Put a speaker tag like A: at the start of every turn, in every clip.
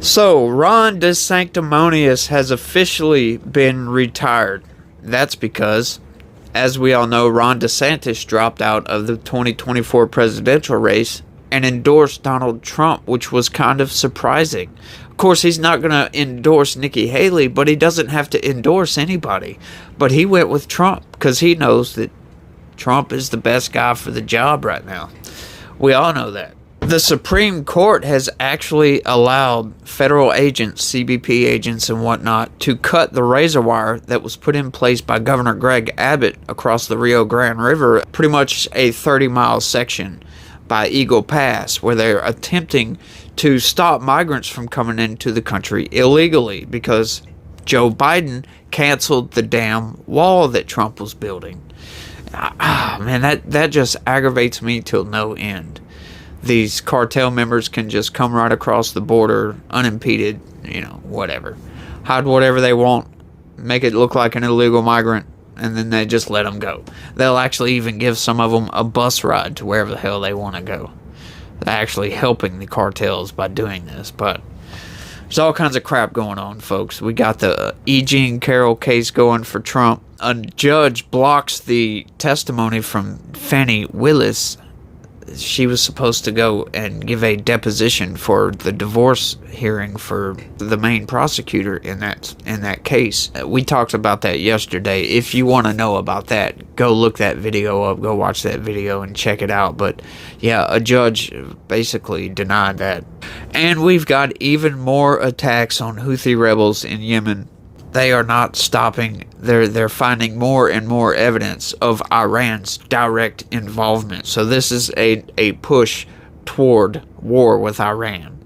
A: So, Ron DeSanctimonious has officially been retired. That's because, as we all know, Ron DeSantis dropped out of the 2024 presidential race and endorsed Donald Trump, which was kind of surprising. Of course, he's not going to endorse Nikki Haley, but he doesn't have to endorse anybody. But he went with Trump because he knows that Trump is the best guy for the job right now. We all know that. The Supreme Court has actually allowed federal agents, CBP agents and whatnot, to cut the razor wire that was put in place by Governor Greg Abbott across the Rio Grande River, pretty much a 30-mile section by Eagle Pass, where they're attempting to stop migrants from coming into the country illegally because Joe Biden canceled the damn wall that Trump was building. Man, that just aggravates me till no end. These cartel members can just come right across the border unimpeded, whatever. Hide whatever they want, make it look like an illegal migrant, and then they just let them go. They'll actually even give some of them a bus ride to wherever the hell they want to go. They're actually helping the cartels by doing this, but there's all kinds of crap going on, folks. We got the E. Jean Carroll case going for Trump. A judge blocks the testimony from Fani Willis. She was supposed to go and give a deposition for the divorce hearing for the main prosecutor in that case. We talked about that yesterday. If you want to know about that, go look that video up, go watch that video and check it out. But yeah, a judge basically denied that. And we've got even more attacks on Houthi rebels in Yemen. They are not stopping. They're finding more and more evidence of Iran's direct involvement. So this is a push toward war with Iran.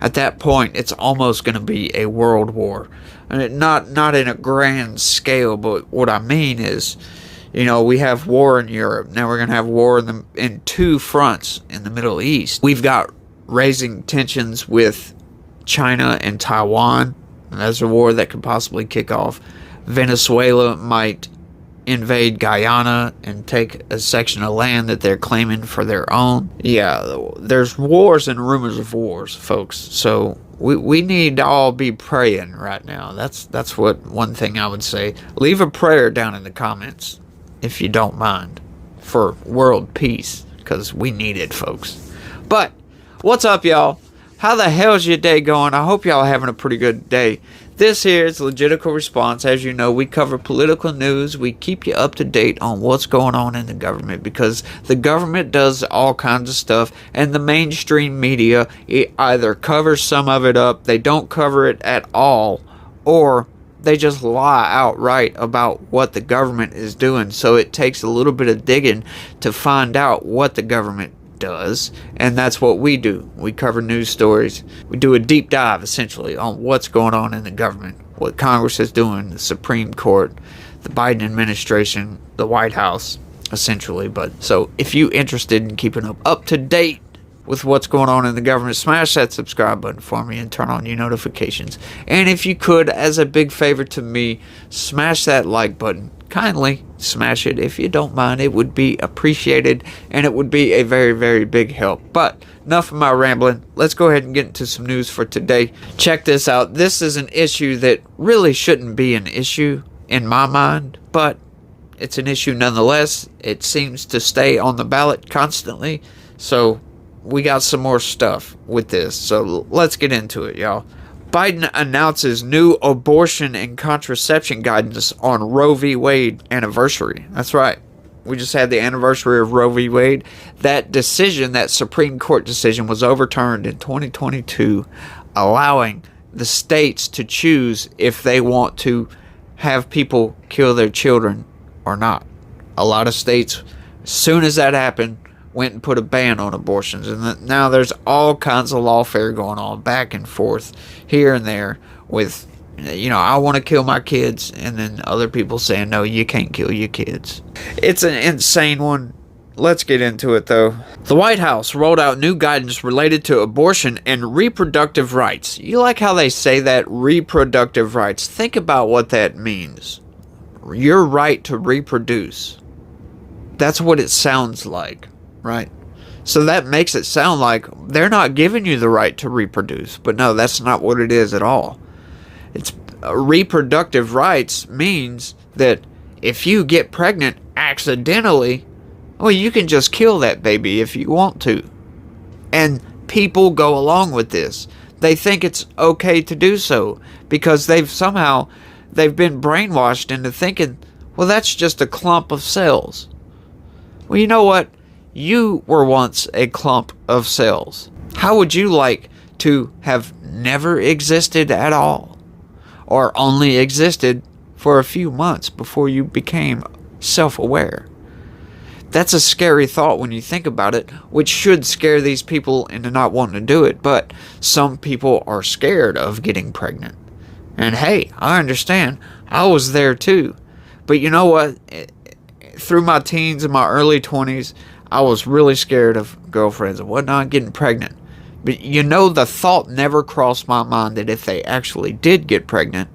A: At that point, it's almost going to be a world war. And not in a grand scale, but what I mean is, we have war in Europe. Now we're going to have war in two fronts in the Middle East. We've got raising tensions with China and Taiwan. And that's a war that could possibly kick off. Venezuela might invade Guyana and take a section of land that they're claiming for their own. Yeah, there's wars and rumors of wars, folks. So we need to all be praying right now. That's what one thing I would say. Leave a prayer down in the comments, if you don't mind, for world peace, because we need it, folks. But what's up, y'all? How the hell's your day going? I hope y'all are having a pretty good day. This here is Legitical Response. As you know, we cover political news. We keep you up to date on what's going on in the government because the government does all kinds of stuff and the mainstream media either covers some of it up, they don't cover it at all, or they just lie outright about what the government is doing. So it takes a little bit of digging to find out what the government does, and that's what we do. We cover news stories. We do a deep dive essentially on what's going on in the government, what Congress is doing, the Supreme Court, the Biden administration, the White House, essentially. But so if you're interested in keeping up to date with what's going on in the government, smash that subscribe button for me and turn on your notifications. And if you could, as a big favor to me, smash that like button. Kindly smash it if you don't mind. It would be appreciated and it would be a very, very big help. But enough of my rambling. Let's go ahead and get into some news for today. Check this out. This is an issue that really shouldn't be an issue in my mind, but it's an issue nonetheless. It seems to stay on the ballot constantly. So we got some more stuff with this. So let's get into it, y'all. Biden announces new abortion and contraception guidance on Roe v. Wade anniversary. That's right. We just had the anniversary of Roe v. Wade. That decision, that Supreme Court decision, was overturned in 2022, allowing the states to choose if they want to have people kill their children or not. A lot of states, as soon as that happened, went and put a ban on abortions. And now there's all kinds of lawfare going on back and forth here and there with, I want to kill my kids, and then other people saying, no, you can't kill your kids. It's an insane one. Let's get into it, though. The White House rolled out new guidance related to abortion and reproductive rights. You like how they say that? Reproductive rights. Think about what that means. Your right to reproduce. That's what it sounds like, right? So that makes it sound like they're not giving you the right to reproduce. But no, that's not what it is at all. It's reproductive rights means that if you get pregnant accidentally, well, you can just kill that baby if you want to. And people go along with this. They think it's okay to do so because they've been brainwashed into thinking, well, that's just a clump of cells. Well, you know what? You were once a clump of cells. How would you like to have never existed at all? Or only existed for a few months before you became self-aware? That's a scary thought when you think about it, which should scare these people into not wanting to do it. But some people are scared of getting pregnant. And hey, I understand. I was there too. But you know what? Through my teens and my early 20s, I was really scared of girlfriends and whatnot getting pregnant. But you know, the thought never crossed my mind that if they actually did get pregnant,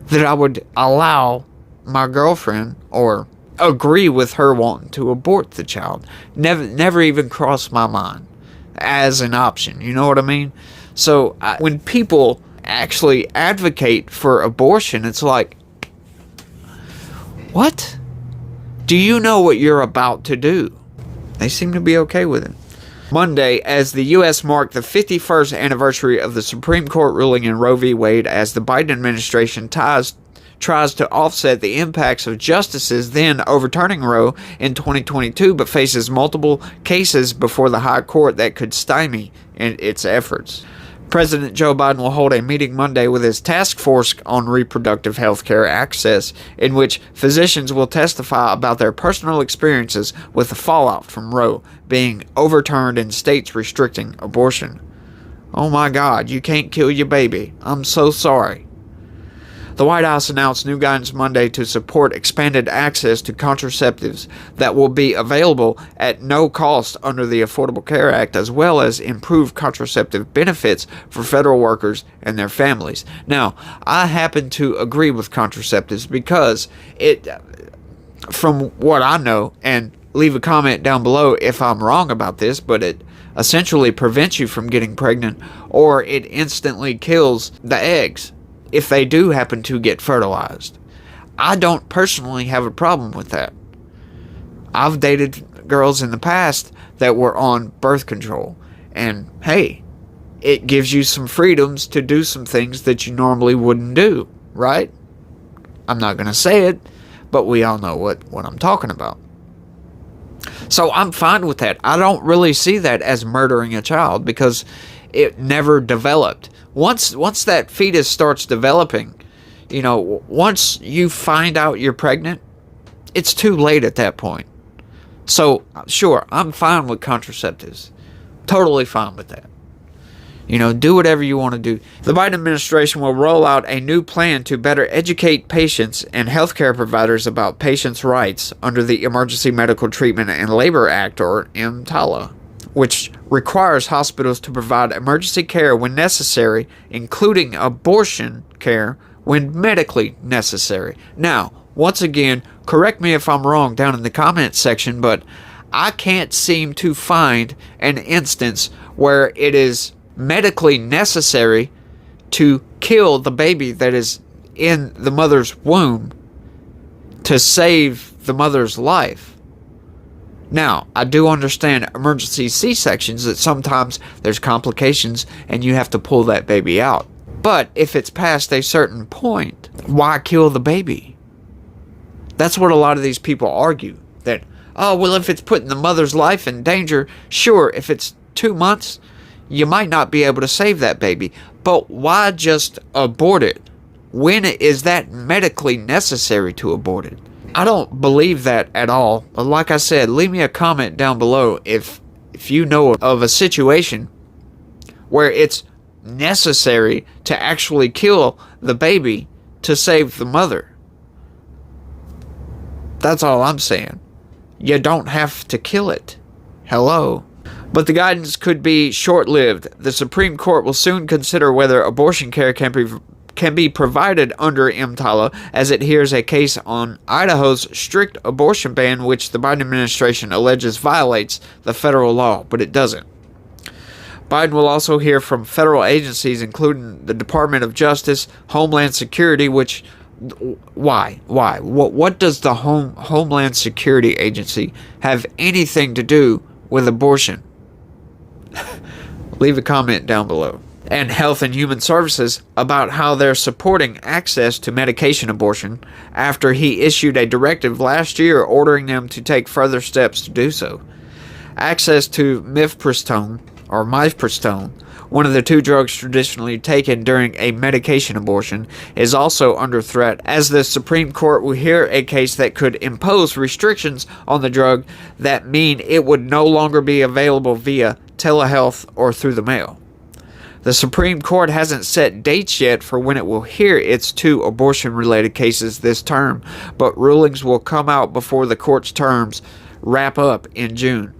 A: that I would allow my girlfriend or agree with her wanting to abort the child. Never even crossed my mind as an option. You know what I mean? So when people actually advocate for abortion, it's like, what? Do you know what you're about to do? They seem to be okay with it. Monday, as the U.S. marked the 51st anniversary of the Supreme Court ruling in Roe v. Wade, as the Biden administration tries to offset the impacts of justices then overturning Roe in 2022, but faces multiple cases before the High Court that could stymie in its efforts. President Joe Biden will hold a meeting Monday with his task force on reproductive health care access, in which physicians will testify about their personal experiences with the fallout from Roe being overturned in states restricting abortion. Oh my God, you can't kill your baby. I'm so sorry. The White House announced new guidance Monday to support expanded access to contraceptives that will be available at no cost under the Affordable Care Act, as well as improved contraceptive benefits for federal workers and their families. Now, I happen to agree with contraceptives because from what I know, and leave a comment down below if I'm wrong about this, but it essentially prevents you from getting pregnant, or it instantly kills the eggs if they do happen to get fertilized. I don't personally have a problem with that. I've dated girls in the past that were on birth control, and hey, it gives you some freedoms to do some things that you normally wouldn't do, right? I'm not going to say it, but we all know what I'm talking about. So I'm fine with that. I don't really see that as murdering a child because it never developed. Once that fetus starts developing, once you find out you're pregnant, it's too late at that point. So, sure, I'm fine with contraceptives. Totally fine with that. Do whatever you want to do. The Biden administration will roll out a new plan to better educate patients and healthcare providers about patients' rights under the Emergency Medical Treatment and Labor Act, or EMTALA, which requires hospitals to provide emergency care when necessary, including abortion care when medically necessary. Now, once again, correct me if I'm wrong down in the comments section, but I can't seem to find an instance where it is medically necessary to kill the baby that is in the mother's womb to save the mother's life. Now, I do understand emergency C-sections, that sometimes there's complications and you have to pull that baby out. But if it's past a certain point, why kill the baby? That's what a lot of these people argue. That, oh, well, if it's putting the mother's life in danger, sure, if it's 2 months, you might not be able to save that baby. But why just abort it? When is that medically necessary to abort it? I don't believe that at all. Like I said, leave me a comment down below if you know of a situation where it's necessary to actually kill the baby to save the mother. That's all I'm saying. You don't have to kill it. Hello. But the guidance could be short-lived. The Supreme Court will soon consider whether abortion care can can be provided under EMTALA, as it hears a case on Idaho's strict abortion ban, which the Biden administration alleges violates the federal law, but it doesn't. Biden will also hear from federal agencies, including the Department of Justice, Homeland Security, which... Why? What does the Homeland Security Agency have anything to do with abortion? Leave a comment down below. And Health and Human Services about how they're supporting access to medication abortion after he issued a directive last year ordering them to take further steps to do so. Access to mifepristone, one of the two drugs traditionally taken during a medication abortion, is also under threat, as the Supreme Court will hear a case that could impose restrictions on the drug that mean it would no longer be available via telehealth or through the mail. The Supreme Court hasn't set dates yet for when it will hear its two abortion-related cases this term, but rulings will come out before the court's terms wrap up in June.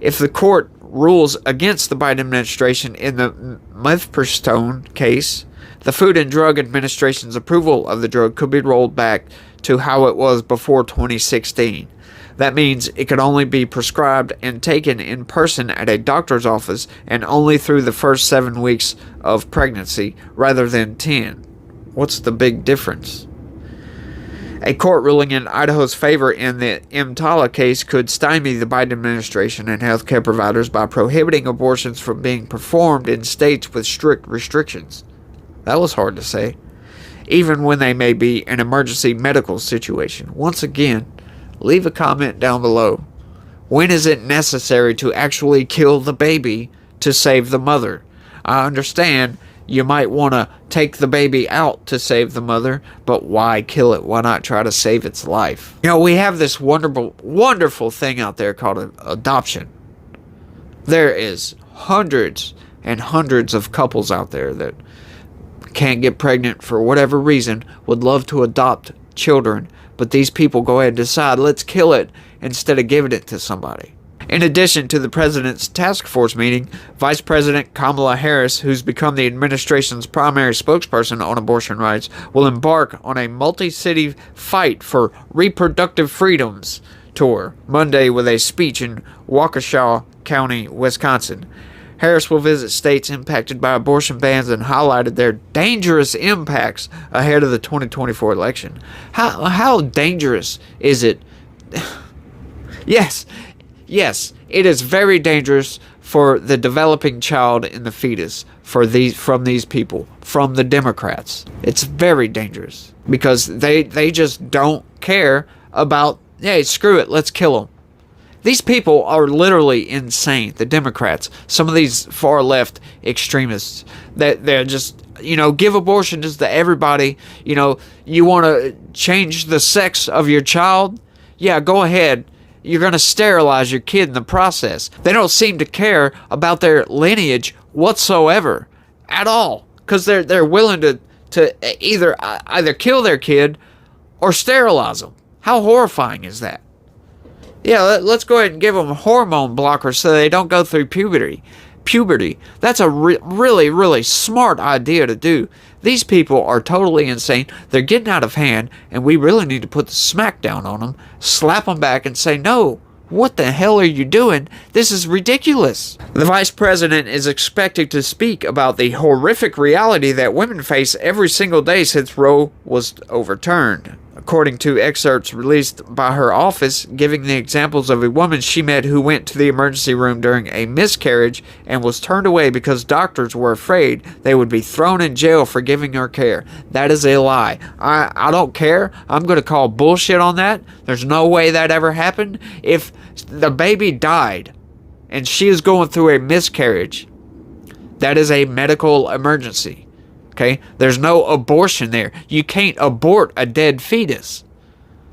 A: If the court rules against the Biden administration in the mifepristone case, the Food and Drug Administration's approval of the drug could be rolled back to how it was before 2016. That means it could only be prescribed and taken in person at a doctor's office and only through the first 7 weeks of pregnancy rather than 10. What's the big difference? A court ruling in Idaho's favor in the EMTALA case could stymie the Biden administration and healthcare providers by prohibiting abortions from being performed in states with strict restrictions. That was hard to say. Even when they may be an emergency medical situation. Once again, leave a comment down below. When is it necessary to actually kill the baby to save the mother? I understand you might want to take the baby out to save the mother, but why kill it? Why not try to save its life? You know, we have this wonderful thing out there called adoption. There is hundreds and hundreds of couples out there that can't get pregnant for whatever reason, would love to adopt children, but these people go ahead and decide, let's kill it instead of giving it to somebody. In addition to the president's task force meeting, Vice President Kamala Harris, who's become the administration's primary spokesperson on abortion rights, will embark on a multi-city fight for reproductive freedoms tour Monday with a speech in Waukesha County, Wisconsin. Harris will visit states impacted by abortion bans and highlighted their dangerous impacts ahead of the 2024 election. How dangerous is it? Yes, it is very dangerous for the developing child in the fetus from these people, from the Democrats. It's very dangerous because they just don't care about, hey, screw it, let's kill them. These people are literally insane, the Democrats. Some of these far-left extremists, they're just, give abortion just to everybody. You want to change the sex of your child? Yeah, go ahead. You're going to sterilize your kid in the process. They don't seem to care about their lineage whatsoever at all, because they're willing to either kill their kid or sterilize them. How horrifying is that? Yeah, let's go ahead and give them hormone blockers so they don't go through puberty. That's a really, really smart idea to do. These people are totally insane. They're getting out of hand, and we really need to put the smack down on them, slap them back, and say, no, what the hell are you doing? This is ridiculous. The vice president is expected to speak about the horrific reality that women face every single day since Roe was overturned. According to excerpts released by her office, giving the examples of a woman she met who went to the emergency room during a miscarriage and was turned away because doctors were afraid they would be thrown in jail for giving her care. That is a lie. I don't care. I'm going to call bullshit on that. There's no way that ever happened. If the baby died and she is going through a miscarriage, that is a medical emergency. Okay, there's no abortion there. You can't abort a dead fetus.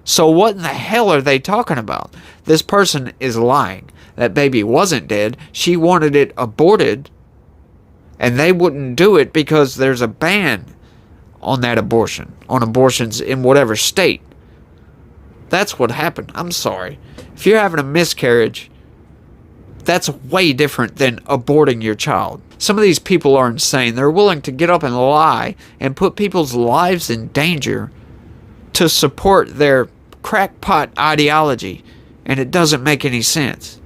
A: So what in the hell are they talking about? This person is lying. That baby wasn't dead. She wanted it aborted. And they wouldn't do it because there's a ban on that abortion. On abortions in whatever state. That's what happened. I'm sorry. If you're having a miscarriage, that's way different than aborting your child. Some of these people are insane. They're willing to get up and lie and put people's lives in danger to support their crackpot ideology, and it doesn't make any sense.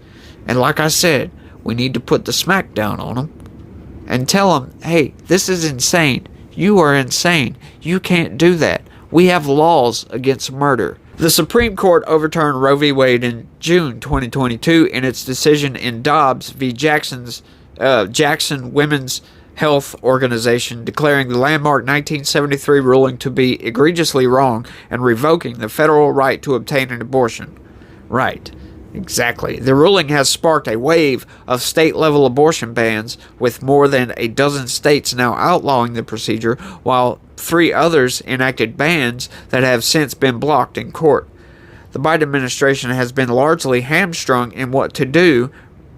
A: And like I said, we need to put the smack down on them and tell them, hey, this is insane. You are insane. You can't do that. We have laws against murder. The Supreme Court overturned Roe v. Wade in June 2022 in its decision in Dobbs v. Jackson Women's Health Organization, declaring the landmark 1973 ruling to be egregiously wrong and revoking the federal right to obtain an abortion. Right. Exactly. The ruling has sparked a wave of state-level abortion bans, with more than a dozen states now outlawing the procedure, while 3 others enacted bans that have since been blocked in court. The Biden administration has been largely hamstrung in what to do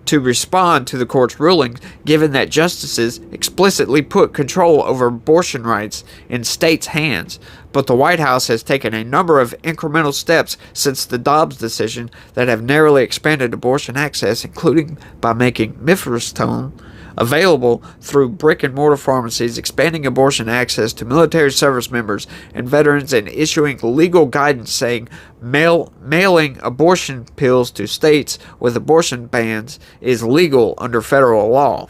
A: to respond to the court's rulings, given that justices explicitly put control over abortion rights in states' hands. But the White House has taken a number of incremental steps since the Dobbs decision that have narrowly expanded abortion access, including by making mifepristone available through brick-and-mortar pharmacies, expanding abortion access to military service members and veterans, and issuing legal guidance saying mailing abortion pills to states with abortion bans is legal under federal law.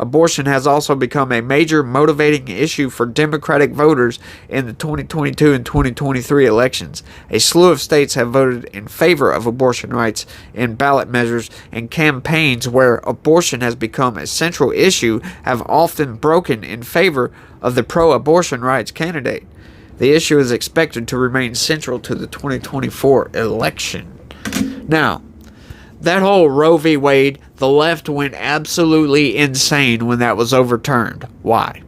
A: Abortion has also become a major motivating issue for Democratic voters in the 2022 and 2023 elections. A slew of states have voted in favor of abortion rights in ballot measures, and campaigns where abortion has become a central issue have often broken in favor of the pro-abortion rights candidate. The issue is expected to remain central to the 2024 election. Now, that whole Roe v. Wade, the left went absolutely insane when that was overturned. Why?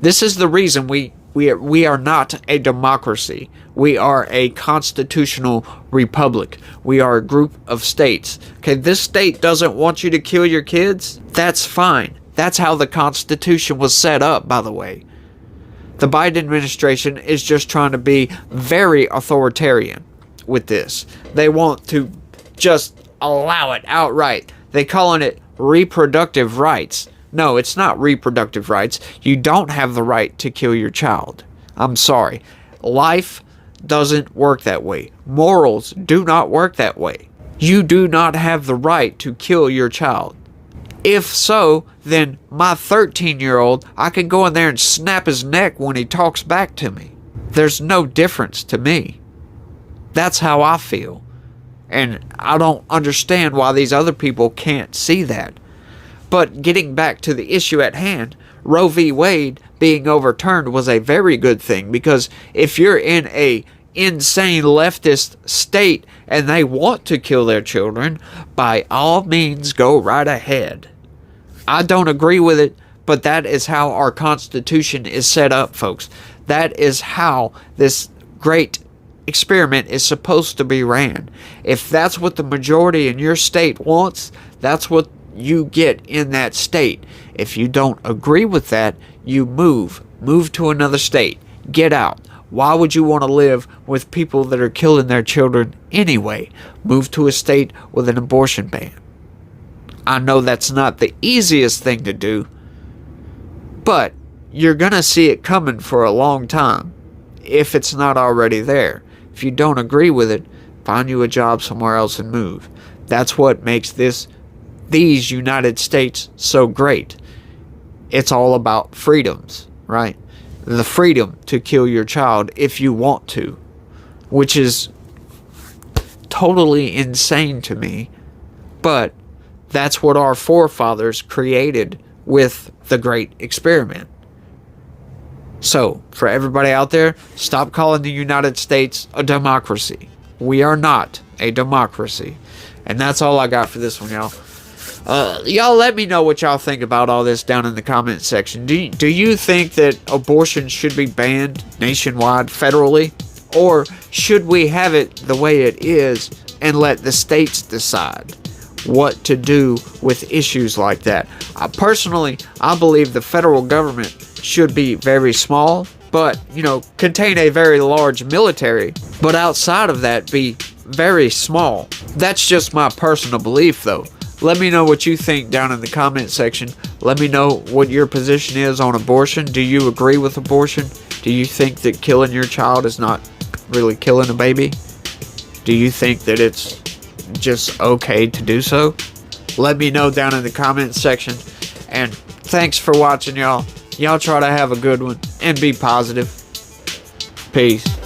A: This is the reason we are not a democracy. We are a constitutional republic. We are a group of states. Okay, this state doesn't want you to kill your kids? That's fine. That's how the Constitution was set up, by the way. The Biden administration is just trying to be very authoritarian with this. They want to just allow it outright. They calling it reproductive rights. No, it's not reproductive rights. You don't have the right to kill your child. I'm sorry. Life doesn't work that way. Morals do not work that way. You do not have the right to kill your child. If so, then my 13-year-old, I can go in there and snap his neck when he talks back to me. There's no difference to me. That's how I feel. And I don't understand why these other people can't see that. But getting back to the issue at hand, Roe v. Wade being overturned was a very good thing, because if you're in a insane leftist state and they want to kill their children, by all means go right ahead. I don't agree with it, but that is how our Constitution is set up, folks. That is how this great experiment is supposed to be ran. If that's what the majority in your state wants, that's what you get in that state. If you don't agree with that, you move to another state, get out. Why would you want to live with people that are killing their children anyway? Move to a state with an abortion ban. I know that's not the easiest thing to do, but you're gonna see it coming for a long time if it's not already there. If you don't agree with it, find you a job somewhere else and move. That's what makes these United States so great. It's all about freedoms, right? The freedom to kill your child if you want to, which is totally insane to me, but that's what our forefathers created with the Great Experiment. So, for everybody out there, stop calling the United States a democracy. We are not a democracy. And that's all I got for this one, y'all. Y'all let me know what y'all think about all this down in the comment section. Do you think that abortion should be banned nationwide, federally? Or should we have it the way it is and let the states decide what to do with issues like that? Personally, I believe the federal government should be very small, but, contain a very large military. But outside of that, be very small. That's just my personal belief, though. Let me know what you think down in the comment section. Let me know what your position is on abortion. Do you agree with abortion? Do you think that killing your child is not really killing a baby? Do you think that it's just okay to do so? Let me know down in the comment section. And thanks for watching, y'all. Y'all try to have a good one and be positive. Peace.